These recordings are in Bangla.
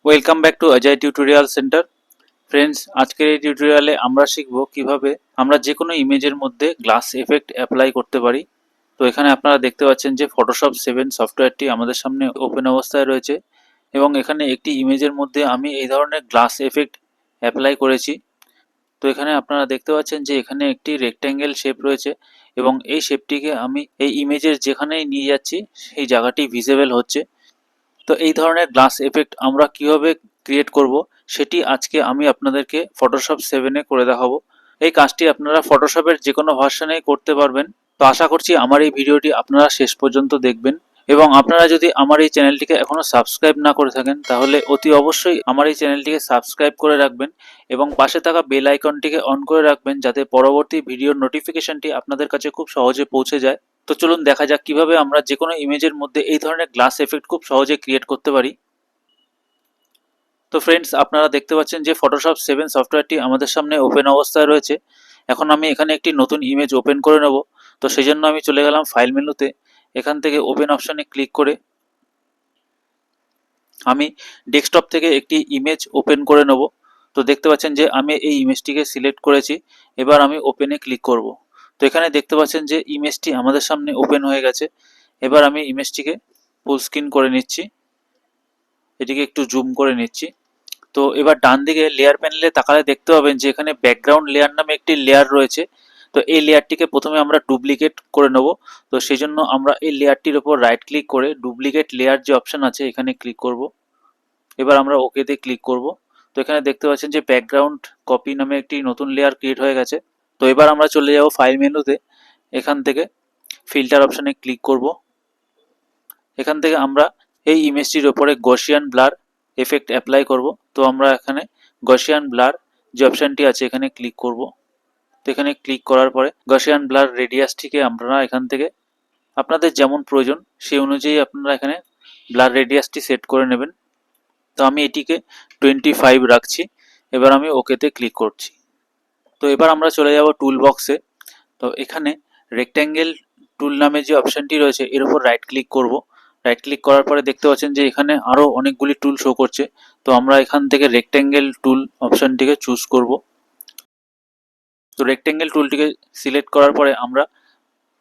Welcome back to Ajay tutorial centre. Friends, আজকের এই টিউটোরিয়ালে আমরা শিখব কিভাবে আমরা যে কোনো ইমেজের মধ্যে গ্লাস এফেক্ট অ্যাপ্লাই করতে পারি। তো এখানে আপনারা দেখতে পাচ্ছেন যে ফটোশপ 7 সফটওয়্যারটি আমাদের সামনে ওপেন অবস্থায় রয়েছে এবং এখানে একটি ইমেজের মধ্যে আমি এই ধরনের গ্লাস এফেক্ট অ্যাপ্লাই করেছি। তো এখানে আপনারা দেখতে পাচ্ছেন যে এখানে একটি রেক্ট্যাঙ্গেল শেপ রয়েছে এবং এই শেপটিকে আমি এই ইমেজের যেখানেই নিয়ে যাচ্ছি সেই জায়গাটি ভিজিবল হচ্ছে। তো এই ধরনের গ্লাস এফেক্ট আমরা কিভাবে ক্রিয়েট করব সেটি আজকে আমি আপনাদেরকে ফটোশপ 7-এ করে দেখাবো। এই কাজটি আপনারা ফটোশপের যে কোনো ভার্সনেই করতে পারবেন। তো আশা করছি আমার এই ভিডিওটি আপনারা শেষ পর্যন্ত দেখবেন এবং আপনারা যদি আমার এই চ্যানেলটিকে এখনও সাবস্ক্রাইব না করে থাকেন তাহলে অতি অবশ্যই আমার এই চ্যানেলটিকে সাবস্ক্রাইব করে রাখবেন এবং পাশে থাকা বেল আইকনটিকে অন করে রাখবেন যাতে পরবর্তী ভিডিওর নোটিফিকেশনটি আপনাদের কাছে খুব সহজে পৌঁছে যায়। তো চলুন দেখা যাক কিভাবে আমরা যে কোনো ইমেজের মধ্যে এই ধরনের গ্লাস এফেক্ট খুব সহজে ক্রিয়েট করতে পারি। তো ফ্রেন্ডস, আপনারা দেখতে পাচ্ছেন যে ফটোশপ 7 সফটওয়্যারটি আমাদের সামনে ওপেন অবস্থায় রয়েছে। এখন আমি এখানে একটি নতুন ইমেজ ওপেন করে নেব। তো সেই জন্য আমি চলে গেলাম ফাইল মেনুতে, এখান থেকে ওপেন অপশানে ক্লিক করে আমি ডেস্কটপ থেকে একটি ইমেজ ওপেন করে নেব। তো দেখতে পাচ্ছেন যে আমি এই ইমেজটিকে সিলেক্ট করেছি। এবার আমি ওপেনে ক্লিক করব। তো এখানে দেখতে পাচ্ছেন যে ইমেজটি আমাদের সামনে ওপেন হয়ে গেছে। এবার আমি ইমেজটিকে ফুল স্ক্রিন করে নিচ্ছি, এটিকে একটু জুম করে নিচ্ছি। তো এবার ডান দিকে লেয়ার প্যানেলে তাকালে দেখতে পাবেন যে এখানে ব্যাকগ্রাউন্ড লেয়ার নামে একটি লেয়ার রয়েছে। তো এই লেয়ারটিকে প্রথমে আমরা ডুপ্লিকেট করে নেব। তো সেই জন্য আমরা এই লেয়ারটির ওপর রাইট ক্লিক করে ডুপ্লিকেট লেয়ার যে অপশান আছে এখানে ক্লিক করব। এবার আমরা ওকেতে ক্লিক করব। তো এখানে দেখতে পাচ্ছেন যে ব্যাকগ্রাউন্ড কপি নামে একটি নতুন লেয়ার ক্রিয়েট হয়ে গেছে। তো এবার আমরা চলে যাব ফাইল মেনুতে, এখান থেকে ফিল্টার অপশানে ক্লিক করব। এখান থেকে আমরা এই ইমেজটির ওপরে গসিয়ান ব্লার এফেক্ট অ্যাপ্লাই করব। তো আমরা এখানে গসিয়ান ব্লার যে অপশানটি আছে এখানে ক্লিক করব। তো এখানে ক্লিক করার পরে গসিয়ান ব্লার রেডিয়াসটিকে আপনারা এখান থেকে আপনাদের যেমন প্রয়োজন সেই অনুযায়ী আপনারা এখানে ব্লার রেডিয়াসটি সেট করে নেবেন। তো আমি এটিকে 25 রাখছি। এবার আমি ওকেতে ক্লিক করছি। তো এবার আমরা চলে যাব টুল বক্সে। তো এখানে রেক্ট্যাঙ্গেল টুল নামে যে অপশানটি রয়েছে এর উপর রাইট ক্লিক করব। রাইট ক্লিক করার পরে দেখতে পাচ্ছেন যে এখানে আরও অনেকগুলি টুল শো করছে। তো আমরা এখান থেকে রেক্ট্যাঙ্গেল টুল অপশানটিকে চুজ করব। তো রেক্ট্যাঙ্গেল টুলটিকে সিলেক্ট করার পরে আমরা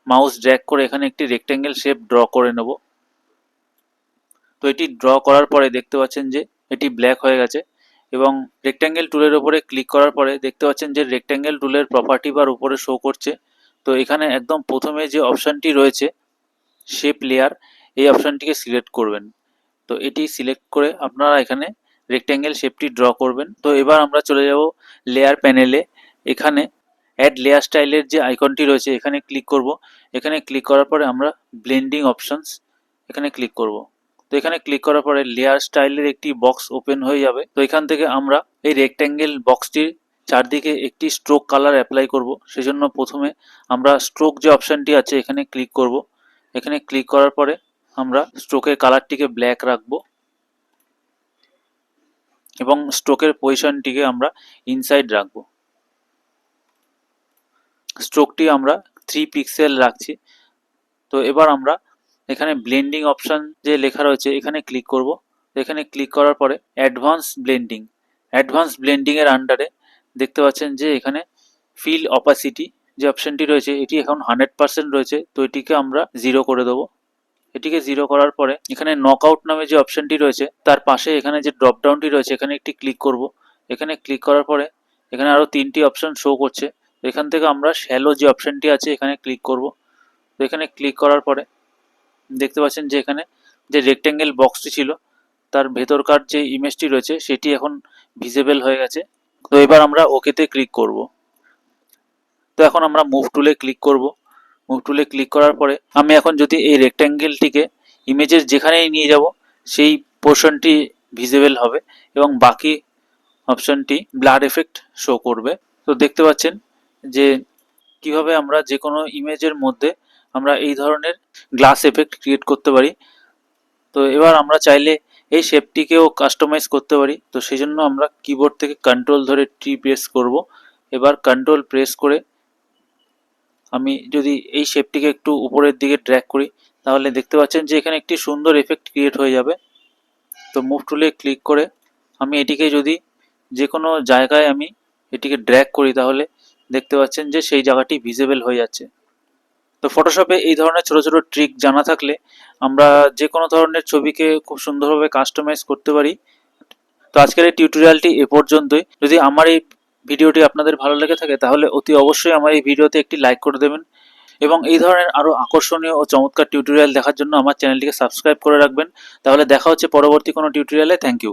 মাউস ড্র্যাগ করে এখানে একটি রেক্ট্যাঙ্গেল শেপ ড্র করে নেব। তো এটি ড্র করার পরে দেখতে পাচ্ছেন যে এটি ব্ল্যাক হয়ে গেছে এবং রেক্ট্যাঙ্গেল টুলের উপরে ক্লিক করার পরে দেখতে পাচ্ছেন যে রেক্ট্যাঙ্গেল টুলের প্রপার্টি বার উপরে শো করছে। তো এখানে একদম প্রথমে যে অপশানটি রয়েছে শেপ লেয়ার, এই অপশানটিকে সিলেক্ট করবেন। তো এটি সিলেক্ট করে আপনারা এখানে রেক্ট্যাঙ্গেল শেপটি ড্র করবেন। তো এবার আমরা চলে যাব লেয়ার প্যানেলে, এখানে অ্যাড লেয়ার স্টাইলের যে আইকনটি রয়েছে এখানে ক্লিক করব। এখানে ক্লিক করার পরে আমরা ব্লেন্ডিং অপশনস এখানে ক্লিক করব। তো এখানে ক্লিক করার পরে লেয়ার স্টাইলের একটি বক্স ওপেন হয়ে যাবে। তো এখান থেকে আমরা এই রেক্ট্যাঙ্গেল বক্সটির চারদিকে একটি স্ট্রোক কালার অ্যাপ্লাই করব। সেজন্য প্রথমে আমরা স্ট্রোক যে অপশানটি আছে এখানে ক্লিক করব। এখানে ক্লিক করার পরে আমরা স্ট্রোকের কালারটিকে ব্ল্যাক রাখবো এবং স্ট্রোকের পজিশনটিকে আমরা ইনসাইড রাখবো। স্ট্রোকটি আমরা 3 পিক্সেল রাখছি। তো এবার আমরা এখানে ব্লেন্ডিং অপশান যে লেখা রয়েছে এখানে ক্লিক করব। এখানে ক্লিক করার পরে অ্যাডভান্স ব্লেন্ডিংয়ের আন্ডারে দেখতে পাচ্ছেন যে এখানে ফিল অপাসিটি যে অপশানটি রয়েছে এটি এখন 100% রয়েছে। তো এটিকে আমরা 0 করে দেবো। এটিকে 0 করার পরে এখানে নকআউট নামে যে অপশানটি রয়েছে তার পাশে এখানে যে ড্রপডাউনটি রয়েছে এখানে একটি ক্লিক করব। এখানে ক্লিক করার পরে এখানে আরও 3টি অপশান শো করছে। এখান থেকে আমরা শ্যালো যে অপশানটি আছে এখানে ক্লিক করব। তো এখানে ক্লিক করার পরে দেখতে পাচ্ছেন যে এখানে যে রেক্ট্যাঙ্গেল বক্সটি ছিল তার ভেতরকার যে ইমেজটি রয়েছে সেটি এখন ভিজিবল হয়ে গেছে। তো এবার আমরা ওকেতে ক্লিক করব। তো এখন আমরা মুভ টুলে ক্লিক করব। মুভ টুলে ক্লিক করার পরে আমি এখন যদি এই রেক্ট্যাঙ্গেলটিকে ইমেজের যেখানেই নিয়ে যাব সেই পোর্শনটি ভিজিবল হবে এবং বাকি অপশানটি ব্লার এফেক্ট শো করবে। তো দেখতে পাচ্ছেন যে কিভাবে আমরা যে কোনো ইমেজের মধ্যে আমরা এই ধরনের গ্লাস এফেক্ট ক্রিয়েট করতে পারি। তো এবার আমরা চাইলে এই শেপটিকেও কাস্টমাইজ করতে পারি। তো সেই জন্য আমরা কিবোর্ড থেকে কন্ট্রোল ধরে টি প্রেস করব। এবার কন্ট্রোল প্রেস করে আমি যদি এই শেপটিকে একটু উপরের দিকে ড্র্যাগ করি তাহলে দেখতে পাচ্ছেন যে এখানে একটি সুন্দর এফেক্ট ক্রিয়েট হয়ে যাবে। তো মুভ টুলে ক্লিক করে আমি এটিকে যদি যে কোনো জায়গায় আমি এটিকে ড্র্যাগ করি তাহলে দেখতে পাচ্ছেন যে সেই জায়গাটি ভিজিবল হয়ে যাচ্ছে। তো ফটোশপে এই ধরনের ছোটো ছোটো ট্রিক জানা থাকলে আমরা যে কোনো ধরনের ছবিকে খুব সুন্দরভাবে কাস্টমাইজ করতে পারি। তো আজকের এই টিউটোরিয়ালটি এ পর্যন্তই। যদি আমার এই ভিডিওটি আপনাদের ভালো লেগে থাকে তাহলে অতি অবশ্যই আমার এই ভিডিওতে একটি লাইক করে দেবেন এবং এই ধরনের আরও আকর্ষণীয় ও চমৎকার টিউটোরিয়াল দেখার জন্য আমার চ্যানেলটিকে সাবস্ক্রাইব করে রাখবেন। তাহলে দেখা হচ্ছে পরবর্তী কোনো টিউটোরিয়ালে। Thank you.